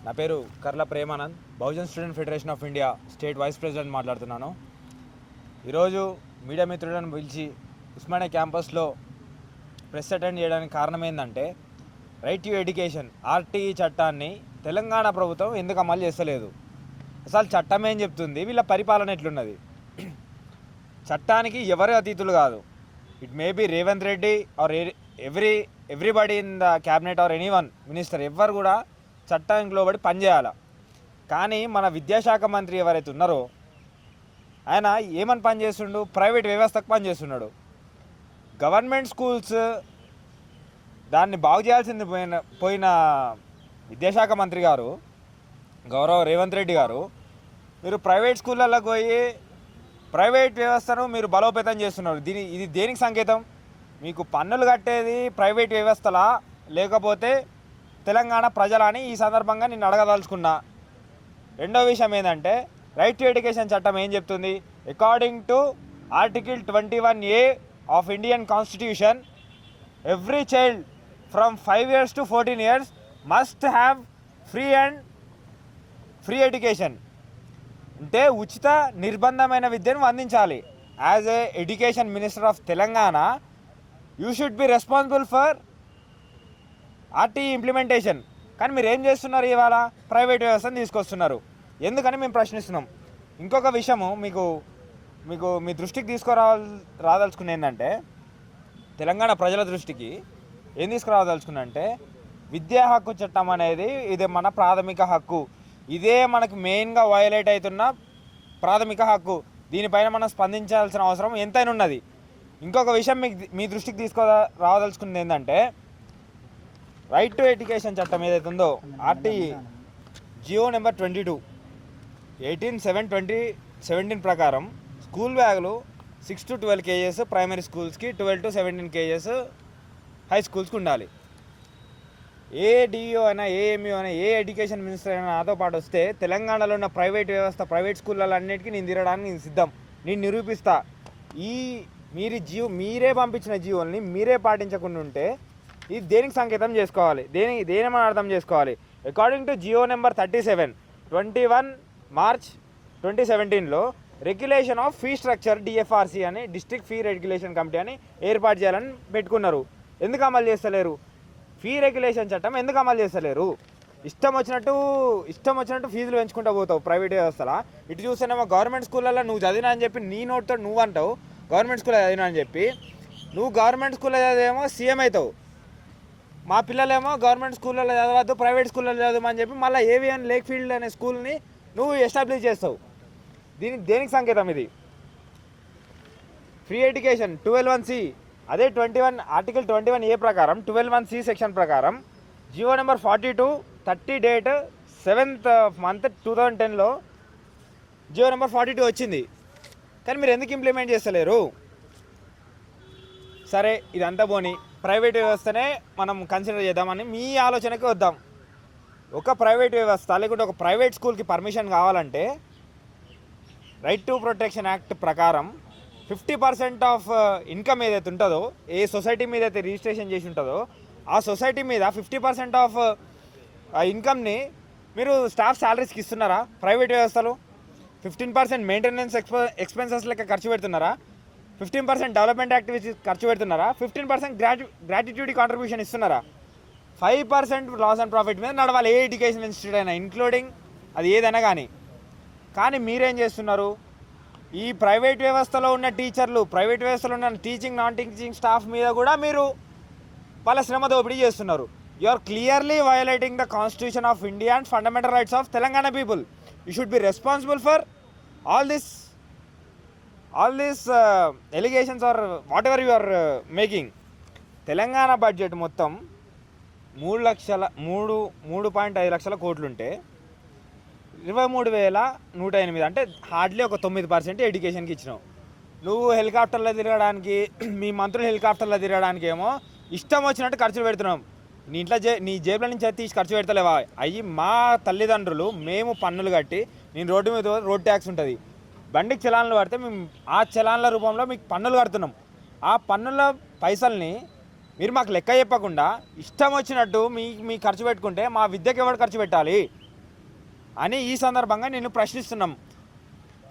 నా పేరు Karla Premanand, Bahujan student federation of India state vice president మాట్లాడుతున్నాను. ఈరోజు మీడియా మిత్రులను పిలిచి ఉస్మానియా క్యాంపస్లో ప్రెస్ అటెండ్ చేయడానికి కారణం ఏంటంటే, రైట్ టు ఎడ్యుకేషన్ ఆర్టీఈ చట్టాన్ని తెలంగాణ ప్రభుత్వం ఎందుకు అమలు చేస్తలేదు, అసలు చట్టం ఏం చెప్తుంది, వీళ్ళ పరిపాలన ఎట్లున్నది. చట్టానికి ఎవరు అతీతులు కాదు. It may be Revanth Reddy or everybody in the cabinet or anyone minister, ఎవ్వరు కూడా చట్టానికి లోబడి పనిచేయాలి. కానీ మన విద్యాశాఖ మంత్రి ఎవరైతే ఉన్నారో ఆయన ఏమని పనిచేస్తుండు, ప్రైవేట్ వ్యవస్థకు పనిచేస్తున్నాడు. గవర్నమెంట్ స్కూల్స్ దాన్ని బాగు చేయాల్సింది పోయిన విద్యాశాఖ మంత్రి గారు గౌరవ రేవంత్ రెడ్డి గారు, మీరు ప్రైవేట్ స్కూళ్ళలోకి పోయి ప్రైవేట్ వ్యవస్థను మీరు బలోపేతం చేస్తున్నారు. ఇది దేనికి సంకేతం? మీకు పన్నులు కట్టేది ప్రైవేట్ వ్యవస్థలా లేకపోతే తెలంగాణ ప్రజలని ఈ సందర్భంగా నేను అడగదలుచుకున్నా. రెండో విషయం ఏంటంటే, రైట్ టు ఎడ్యుకేషన్ చట్టం ఏం చెప్తుంది? According to article 21A of Indian constitution, every child from 5 years to 14 years must have free education. అంటే ఉచిత నిర్బంధమైన విద్యను అందించాలి. As a education minister of Telangana, you should be responsible for RTE implementation. కానీ మీరు ఏం చేస్తున్నారు? ఇవాళ ప్రైవేట్ వ్యవస్థను తీసుకొస్తున్నారు. ఎందుకని మేము ప్రశ్నిస్తున్నాం. ఇంకొక విషయము మీకు మీ దృష్టికి రాదలుచుకున్న ఏంటంటే, తెలంగాణ ప్రజల దృష్టికి ఏం తీసుకురావదలుచుకున్నా అంటే, విద్యా హక్కు చట్టం అనేది ఇది మన ప్రాథమిక హక్కు. ఇదే మనకు మెయిన్గా వయలేట్ అవుతున్న ప్రాథమిక హక్కు. దీనిపైన మనం స్పందించాల్సిన అవసరం ఎంతైనా ఉన్నది. ఇంకొక విషయం మీ దృష్టికి రావదలుచుకున్నది ఏంటంటే, రైట్ టు ఎడ్యుకేషన్ చట్టం ఏదైతే ఉందో ఆర్టీఈ జియో నెంబర్ 22 18/7/2017 ప్రకారం స్కూల్ బ్యాగులు 6 to 12 kgs ప్రైమరీ స్కూల్స్కి, 12 to 17 kgs హై స్కూల్స్కి ఉండాలి. ఏ డిఓ అయినా, ఏ ఎంఈఓ అయినా, ఏ ఎడ్యుకేషన్ మినిస్టర్ అయినా నాతో పాటు వస్తే తెలంగాణలో ఉన్న ప్రైవేట్ వ్యవస్థ, ప్రైవేట్ స్కూళ్ళన్నిటికీ నేను తిరగడానికి నేను సిద్ధం. నేను నిరూపిస్తా. మీరే పంపించిన జీవోల్ని మీరే పాటించకుండా ఉంటే ఇది దేనికి సంకేతం చేసుకోవాలి, దేనిమని అర్థం చేసుకోవాలి? According to GO number 37 21 March 2017లో regulation of fee structure DFRC అని, డిస్ట్రిక్ట్ ఫీ రెగ్యులేషన్ కమిటీ అని ఏర్పాటు చేయాలని పెట్టుకున్నారు. ఎందుకు అమలు చేస్తలేరు? ఫీ రెగ్యులేషన్ చట్టం ఎందుకు అమలు చేస్తలేరు? ఇష్టం వచ్చినట్టు ఫీజులు పెంచుకుంటూ పోతావు ప్రైవేట్ వ్యవస్థలో. ఇటు చూస్తేనేమో గవర్నమెంట్ స్కూళ్ళల్లో నువ్వు చదివినా అని చెప్పి నీ నోటితో నువ్వు అంటావు, గవర్నమెంట్ స్కూల్లో చదివినా అని చెప్పి. నువ్వు గవర్నమెంట్ స్కూల్లో చదివేమో సీఎం అవుతావు. మా పిల్లలేమో గవర్నమెంట్ స్కూళ్ళలో చదవద్దు, ప్రైవేట్ స్కూళ్ళలో చదవమని చెప్పి మళ్ళీ ఏవిఎన్ లేక్ ఫీల్డ్ అనే స్కూల్ని నువ్వు ఎస్టాబ్లిష్ చేస్తావు. దేనికి సంకేతం ఇది? ఫ్రీ ఎడ్యుకేషన్ 12(1)(c, అదే ఆర్టికల్ 21A ప్రకారం 12(1)(c) సెక్షన్ ప్రకారం GO number 42 30 date 7th month 2010లో జియో నెంబర్ 42 వచ్చింది. కానీ మీరు ఎందుకు ఇంప్లిమెంట్ చేస్తలేరు? సరే, ఇదంతా పోనీ ప్రైవేట్ వ్యవస్థనే మనం కన్సిడర్ చేద్దామని మీ ఆలోచనకి వద్దాం. ఒక ప్రైవేట్ వ్యవస్థ లేకుంటే ఒక ప్రైవేట్ స్కూల్కి పర్మిషన్ కావాలంటే రైట్ టు ప్రొటెక్షన్ యాక్ట్ ప్రకారం 50% ఆఫ్ ఇన్కమ్ ఏదైతే ఉంటుందో, ఏ సొసైటీ మీద అయితే రిజిస్ట్రేషన్ చేసి ఉంటుందో ఆ సొసైటీ మీద 50% ఆఫ్ ఇన్కమ్ని మీరు స్టాఫ్ శాలరీస్కి ఇస్తున్నారా? ప్రైవేట్ వ్యవస్థలు 15% మెయింటెనెన్స్ ఎక్స్పెన్సెస్ లెక్క ఖర్చు పెడుతున్నారా? 15% డెవలప్మెంట్ యాక్టివిటీస్ ఖర్చు పెడుతున్నారా? 15% గ్రాట్యుటీ కాంట్రిబ్యూషన్ ఇస్తున్నారా? 5% లాస్ అండ్ ప్రాఫిట్ మీద నడవాలి ఏ ఎడ్యుకేషన్ ఇన్స్టిట్యూట్ అయినా, ఇంక్లూడింగ్ అది ఏదైనా కానీ మీరేం చేస్తున్నారు? ఈ ప్రైవేట్ వ్యవస్థలో ఉన్న టీచర్లు, ప్రైవేట్ వ్యవస్థలో ఉన్న టీచింగ్ నాన్ టీచింగ్ స్టాఫ్ మీద కూడా మీరు వాళ్ళ శ్రమ దోపిడీ చేస్తున్నారు. You are clearly violating the constitution of India and fundamental rights of Telangana people. You should be responsible for all this allegations or whatever you are making. Telangana budget మొత్తం 3.5 లక్షల కోట్లుంటే 23,108, అంటే హార్డ్లీ ఒక 9% ఎడ్యుకేషన్కి ఇచ్చినావు. నువ్వు హెలికాప్టర్లో తిరగడానికి, మీ మంత్రులు హెలికాప్టర్లో తిరగడానికి ఏమో ఇష్టం వచ్చినట్టు ఖర్చులు పెడుతున్నాం. నీ జేబుల నుంచి తీసి ఖర్చు పెడతలేవా? అయ్యి మా తల్లిదండ్రులు, మేము పన్నులు కట్టి, నేను రోడ్డు మీద రోడ్ ట్యాక్స్ ఉంటుంది, బండికి చలాన్లు పడితే మేము ఆ చలాన్ల రూపంలో మీకు పన్నులు కడుతున్నాం. ఆ పన్నుల పైసల్ని మీరు మాకు లెక్క చెప్పకుండా ఇష్టం వచ్చినట్టు మీ ఖర్చు పెట్టుకుంటే మా విద్యకి ఎవరు ఖర్చు పెట్టాలి? అని ఈ సందర్భంగా నేను ప్రశ్నిస్తున్నాం.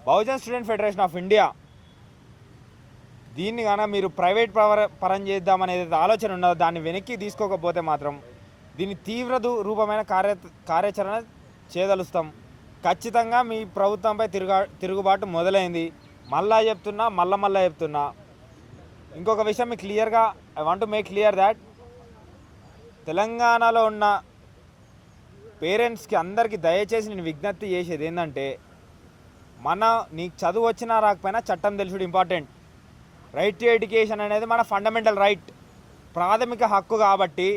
Bahujan student federation of India దీన్ని కానీ మీరు ప్రైవేట్ పరం చేద్దామనేది ఆలోచన ఉన్నదో దాన్ని వెనక్కి తీసుకోకపోతే మాత్రం దీన్ని తీవ్ర రూపమైన కార్యాచరణ చేయదలుస్తాం. ఖచ్చితంగా మీ ప్రభుత్వంపై తిరుగుబాటు మొదలైంది. మళ్ళా చెప్తున్నా. ఇంకొక విషయం మీకు క్లియర్గా I want to make clear that తెలంగాణలో ఉన్న పేరెంట్స్కి అందరికీ దయచేసి నేను విజ్ఞప్తి చేసేది ఏంటంటే, నీకు చదువు వచ్చినా రాకపోయినా చట్టం తెలుసుడు ఇంపార్టెంట్. రైట్ టు ఎడ్యుకేషన్ అనేది మన ఫండమెంటల్ రైట్, ప్రాథమిక హక్కు. కాబట్టి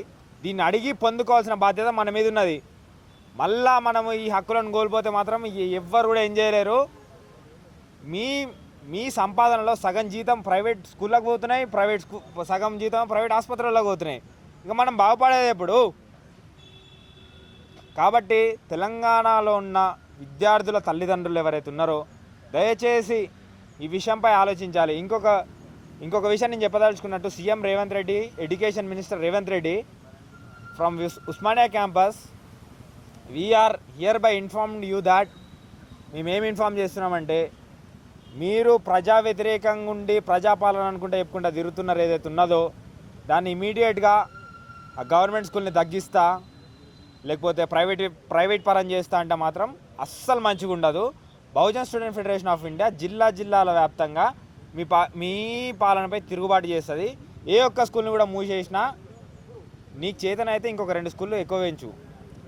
దీన్ని అడిగి పొందుకోవాల్సిన బాధ్యత మన మీద ఉన్నది. మళ్ళా మనము ఈ హక్కులను కోల్పోతే మాత్రం ఎవ్వరు కూడా ఏం చేయలేరు. మీ సంపాదనలో సగం జీతం ప్రైవేట్ స్కూళ్ళకు పోతున్నాయి, సగం జీతం ప్రైవేట్ ఆసుపత్రులకు పోతున్నాయి. ఇక మనం బాగుపడేది ఎప్పుడు? కాబట్టి తెలంగాణలో ఉన్న విద్యార్థుల తల్లిదండ్రులు ఎవరైతే ఉన్నారో దయచేసి ఈ విషయంపై ఆలోచించాలి. ఇంకొక విషయం నేను చెప్పదలుచుకున్నట్టు, CM Revanth Reddy, education minister Revanth Reddy from Osmania campus we're here by informed you that మేమేమి ఇన్ఫార్మ్ చేస్తున్నామంటే, మీరు ప్రజా వ్యతిరేకంగా ఉండి ప్రజాపాలన అనుకుంటే చెప్పుకుంటా తిరుగుతున్నారు ఏదైతే ఉన్నదో దాన్ని ఇమీడియట్గా ఆ గవర్నమెంట్ స్కూల్ని తగ్గిస్తా, లేకపోతే ప్రైవేట్ పరం చేస్తా అంటే మాత్రం అస్సలు మంచిగా ఉండదు. Bahujan student federation of India జిల్లాల వ్యాప్తంగా మీ పాలనపై తిరుగుబాటు చేస్తుంది. ఏ ఒక్క స్కూల్ని కూడా మూసేసినా నీకు చేతనైతే ఇంకొక 2 స్కూళ్ళు ఎక్కువ వేయించు.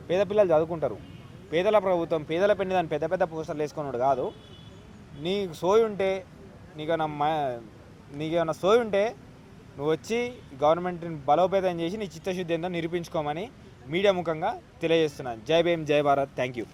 పేద పిల్లలు చదువుకుంటారు. పేదల ప్రభుత్వం, పేదల పెళ్లి దాన్ని పెద్ద పెద్ద పోస్టర్లు వేసుకున్నాడు కాదు. నీకేమైనా సోయి ఉంటే నువ్వు వచ్చి గవర్నమెంట్ని బలోపేతం చేసి నీ చిత్తశుద్ధి ఏందో నిరూపించుకోమని మీడియా ముఖంగా తెలియజేస్తున్నాను. జై భీమ్, జై భారత్. Thank you.